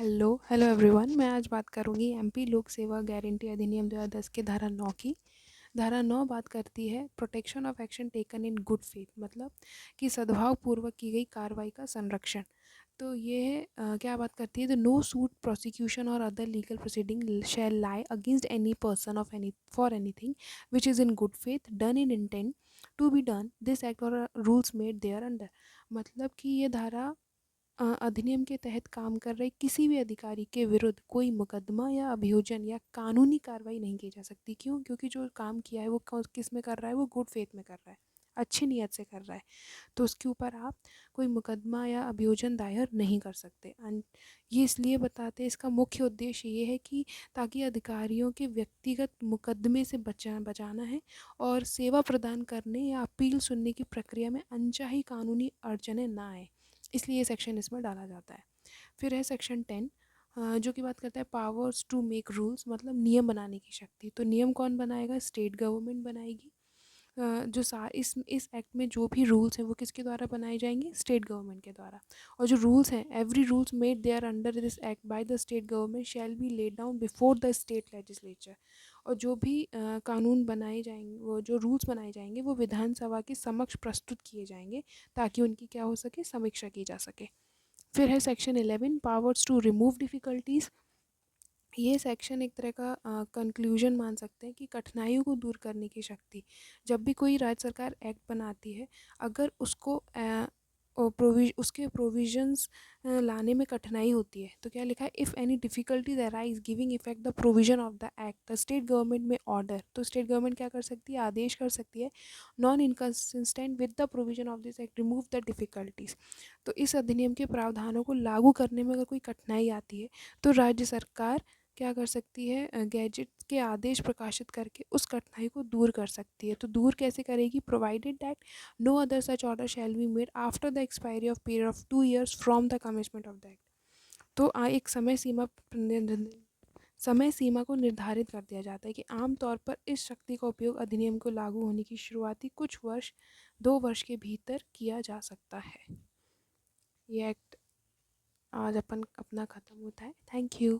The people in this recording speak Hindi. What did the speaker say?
Hello everyone. मैं आज बात करूंगी एमपी लोक सेवा गारंटी अधिनियम 2010 के धारा 9 की। धारा 9 बात करती है protection of action taken in good faith, मतलब कि सद्भाव पूर्वक की गई कार्रवाई का संरक्षण। तो ये है क्या बात करती है, the no suit prosecution or other legal proceeding shall lie against any person of any for anything which is in good faith done in intent to be done this act or rules made thereunder. मतलब कि ये धारा अधिनियम के तहत काम कर रहे किसी भी अधिकारी के विरुद्ध कोई मुकदमा या अभियोजन या कानूनी कार्रवाई नहीं की जा सकती। क्यों? क्योंकि जो काम किया है वो किस में कर रहा है, वो गुड फेथ में कर रहा है, अच्छी नीयत से कर रहा है। तो उसके ऊपर आप कोई मुकदमा या अभियोजन दायर नहीं कर सकते। एंड ये इसलिए बताते हैं, इसका मुख्य उद्देश्य ये है कि ताकि अधिकारियों के व्यक्तिगत मुकदमे से बचाना है और सेवा प्रदान करने या अपील सुनने की प्रक्रिया में अनचाही कानूनी अड़चनें ना आए, इसलिए ये सेक्शन इसमें डाला जाता है। फिर है सेक्शन 10 जो कि बात करता है पावर्स टू मेक रूल्स, मतलब नियम बनाने की शक्ति। तो नियम कौन बनाएगा? स्टेट गवर्नमेंट बनाएगी। जो इस एक्ट में जो भी रूल्स हैं वो किसके द्वारा बनाए जाएंगे? स्टेट गवर्नमेंट के द्वारा। और जो रूल्स हैं, every rules made thereunder this act by the state government shall be laid down before the state legislature. और जो भी कानून बनाए जाएंगे, वो जो रूल्स बनाए जाएंगे वो विधानसभा के समक्ष प्रस्तुत किए जाएंगे ताकि उनकी क्या हो सके? समीक्षा की जा सके। फिर है section 11 powers to remove difficulties. ये सेक्शन एक तरह का कंक्लूजन मान सकते हैं कि कठिनाइयों को दूर करने की शक्ति। जब भी कोई राज्य सरकार एक्ट बनाती है, अगर उसको उसके प्रोविजंस लाने में कठिनाई होती है, तो क्या लिखा है? If any difficulties arise giving effect the provision of the act the state government में ऑर्डर। तो स्टेट गवर्नमेंट क्या कर सकती है? आदेश कर सकती है non inconsistent with the provision of this act remove the difficulties. तो इस अधिनियम के प्रावधानों को लागू करने में अगर कोई कठिनाई आती है तो राज्य सरकार क्या कर सकती है? गैजेट के आदेश प्रकाशित करके उस कठिनाई को दूर कर सकती है। तो दूर कैसे करेगी? Provided that no other such order shall be made after the expiry of period of 2 years from the commitment of the act. तो एक समय सीमा को निर्धारित कर दिया जाता है कि आमतौर पर इस शक्ति का उपयोग अधिनियम को लागू होने की शुरुआती कुछ वर्ष 2 वर्ष के भीतर किया जा सकता है। ये एक्ट आज अपना ख़त्म होता है। Thank you.